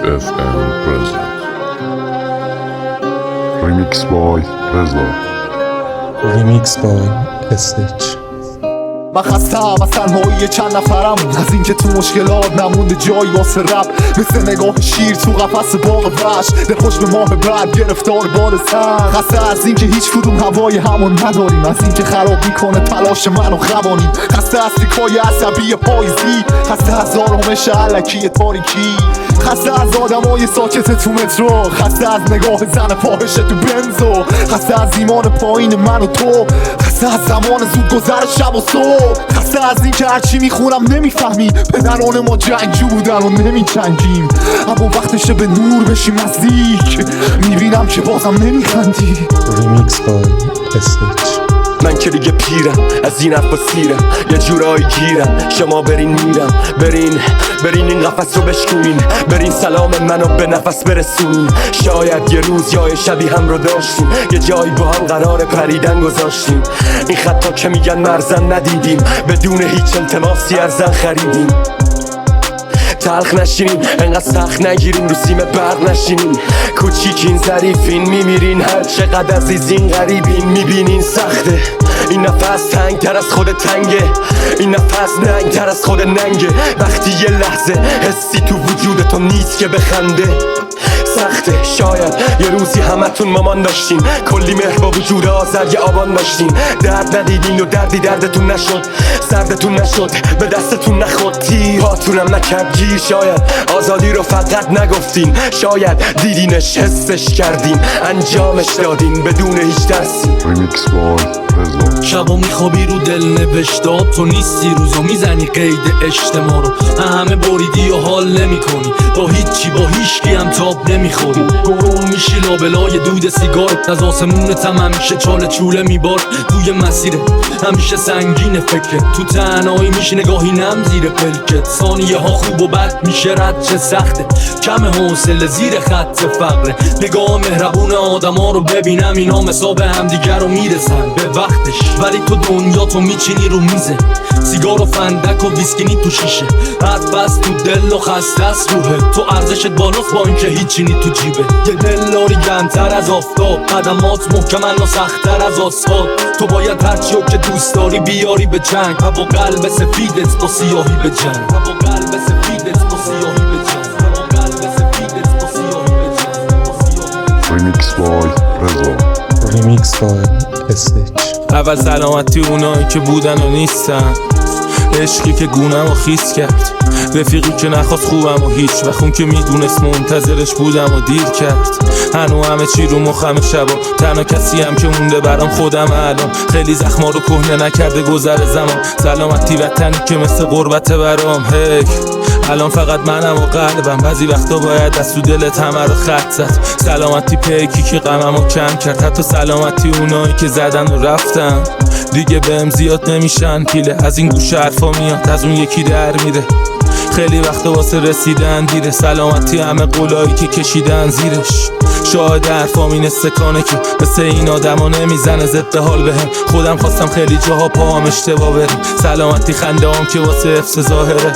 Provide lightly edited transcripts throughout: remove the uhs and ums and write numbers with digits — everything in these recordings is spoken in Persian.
FM present. Remix by Reza. Remix by SH. من خستم از تنهایی چند نفرم، از اینکه تو مشکلات نمونده جایی واسه رب. مثل نگاه شیر تو قفس باغ وحش، دل خوش به ماه بعد گرفتار باد سنگ. خسته از اینکه هیچ کدوم هوای همون نداریم، از اینکه خراب میکنه تلاش منو قوانین. خسته از تیکای عصبی پاییزی، خسته از آرامش الکی تاریکی، خسته از آدمای ساکت تو مترو، خسته از نگاه زن فاحش تو بنزو، خسته از ایمان پایین من و تو، خسته از زمان زود گذر شب و صبح، خسته از این که هرچی میخونم نمیفهمی. پدران ما جنگجو بودن و نمیجنگیم، اما وقتشه به نور بشیم نزدیک، میبینم که بازم نمیخندی. Remix by SH. من که دیگه پیرم، از این حرفا سیرم، یه جورایی گیرم. شما برین میرم، برین این قفس رو بشکنین، برین سلام منو به نفس برسونین. شاید یه روز یا شبی هم رو داشتیم، یه جایی با هم قرار پریدن گذاشتیم. این خطا که میگن مرزن ندیدیم، بدون هیچ التماسی ارزن خریدیم. تلخ نشینین، انقدر سخت نگیرین، رو سیم برق نشینین. کوچیکین ظریفین، میمیرین هر چقدر عزیزین. غریبین میبینین سخته، این نفس تنگ تر از خود تنگه، این نفس ننگ تر از خود ننگه. وقتی یه لحظه حسی تو وجودتون نیست که بخنده. سخته، شاید یه روزی همتون مامان داشتین، کلی مهر با وجود آذر یه آبان داشتین. درد ندیدین و دردی دردتون نشد، سردتون نشد، به دستتون نخود، تیر هاتونم نکرد گیر. شاید آزادی رو فقط نگفتین، شاید دیدینش حسش کردین، انجامش دادین بدون هیچ درسی. Remix by Reza. شبا میخوابی رو دل نوشتاب، تو نیستی روزا میزنی قید اجتماع رو. همه بریدی و حال نمی کنی، با هیچی با هیچکی هم تاب نمیخوری. گرم میشی لابلای دود سیگارت، از آسمونت هم همیشه چاله چوله میبار. توی مسیره همیشه سنگین فکرت، تو تنهایی میشی نگاهی نم زیر پلکت. ثانیه ها خوب و بد میشه رد، چه سخته کم حوصله زیر خط فقره. نگاه مهربون آدم ها رو ببینم، اینا مثاب همدیگر رو میرسن به وقتش. ولی تو دنیا تو میچینی رو میزه، سیگار و فندک و ویسکینی تو شیشه. حد بست تو دل و خسته است روحه، تو ارزشت بالاست با اینکه هیچی نی تو جیبه. یه دل داری گرمتر از آفتاب، قدمات محکمن و سخت‌تر از آسفالت. تو باید هرچیو که دوست داری بیاری به جنگ، و با قلب سفیدت با سیاهی به جنگ، و با قلب سفیدت با سیاهی به جنگ، و با قلب سفیدت با سیاهی به جنگ. Remix by Reza. Remix by SH. اول سلامتی اونایی که بودن و نیستن، عشقی که گونم و خیس کرد، رفیقی که نخواست خوبم و هیچ وقت اون که میدونست منتظرش بودم و دیر کرد. هنو همه چی رو مخم شبا، تنها کسی هم که مونده برام خودم الان. خیلی زخما رو کهنه نکرده گذر زمان، سلامتی وطنی که مثل غربت برام. هی الان فقط منم و قلبم، بعضی وقتا باید از تو دلت همه رو خط زد. سلامتی پیکی که غمم رو کم کرد، حتی سلامتی اونایی که زدن و رفتن دیگه بهم زیاد نمیشن پیله. از این گوشه حرفا میاد، از اون یکی در میره. خیلی وقتا واسه رسیدن دیره، سلامتی همه قولایی که کشیدن زیرش. شاهد حرفام این استکانه که مثل این آدما نمیزنه ضد حال بهم. خودم خواستم خیلی جاها پاهم اشتباه بره، سلامتی خنده هم که واسه حفظ ظاهره.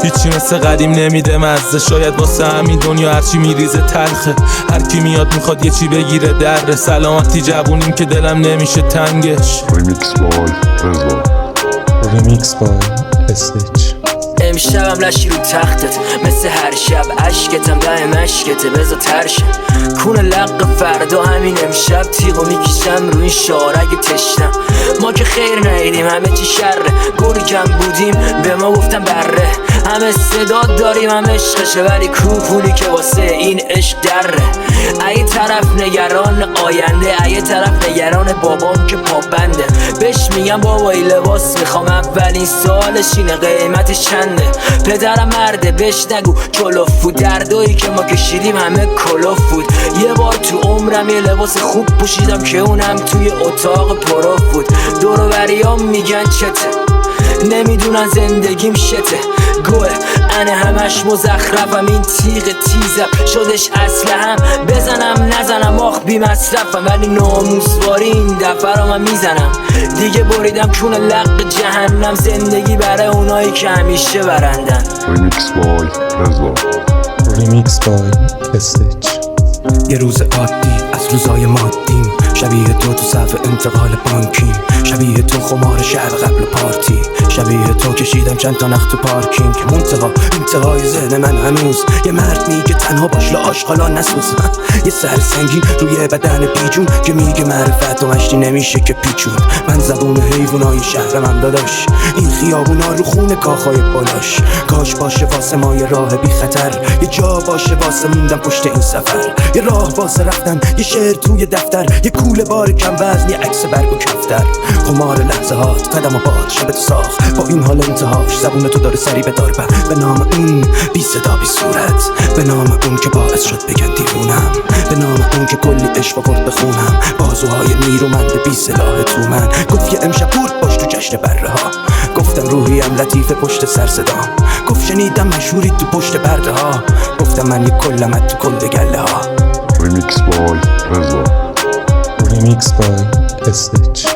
هیچی مثل قدیم نمیده مزه، شاید واسه همین دنیا هرچی میریزه تلخه. هر کی میاد میخواد یه چی بگیره دره، سلامتی جوونیم که دلم نمیشه تنگش. Remix by Reza. Remix by SH. امشبم لشی رو تختت، مثل هر شب عشقتم ده مشکته. بذار ترشم کون لق فردا، همین امشب تیغو میکشم رو این شعار اگه تشنم. ما که خیر ندیدیم، همه چی شره، گوری کم بودیم به ما گفتم بره. همه صدا داریم هم عشقشه، ولی کوپولی که واسه این عشق دره. ای طرف نگران آینده، ای طرف نگران بابام که پابنده. بهش میگم بابایی لباس میخوام، اولین سوالش اینه قیمتش چنده. پدرم مرده بهش نگو کلوف بود، دردایی که ما کشیدیم همه کلوف بود. یه بار تو عمرم یه لباس خوب پوشیدم که اونم توی اتاق پروف بود. دور و بریام میگن چته، نمیدونن زندگیم شته. گوه انه همش مزخرفم، این تیغ تیزم شدش اسلحه‌ام. بزنم نزنم آخ بی مصرفم، ولی ناموسواری این دفعه رو من میزنم. دیگه بریدم کون لق جهنم، زندگی برای اونایی که همیشه برندن. Remix by Reza. ریمیکس بای استیچ. یه روز عادی از روزای مادیم، شبیه تو صف انتقال بانکیم، شبیه تو خمار شب قبل پارتی، شبیه تو کشیدم چند تا نخت تو پارکینگ. انتهای ذهن من هنوز یه مرد میگه تنها باش لا آشغالا نسوز. یه سر سنگین روی بدن بیجون که میگه معرفت و مشتی نمیشه که پیچون. من زبون حیوانای شهرم داداش، این خیابونا رو خونه کاخای بالاش. کاش باشه واسه ما یه راه بی خطر، یه جا باشه واسه موندم پشت این سفر، یه راه واسه رفتن، یه شعر توی دفتر، یه کوله بار کم وزن، یه عکس برگ و کفتر. خمار لحظه هات قدم و باد شب تو ساخت، با این حال انتهاش زبون تو داره سری به داربه. به نام اون بی صدا بی صورت، به نام اون که باعث شد بگن دیوونم، به نام اون که کلی عشق آورد بخونم. بازوهای نیرومند بی سلاح تو من گفت یه امشب برد باش تو جشن بره ها. گفتم روحیم لطیفه پشت سر صدام، گفت شنیدم مشهوری تو پشت پرده ها. گفتم من یه کلمت تو کل گله ها. ریمیکس بای رضا. ریمیکس بای استیچ.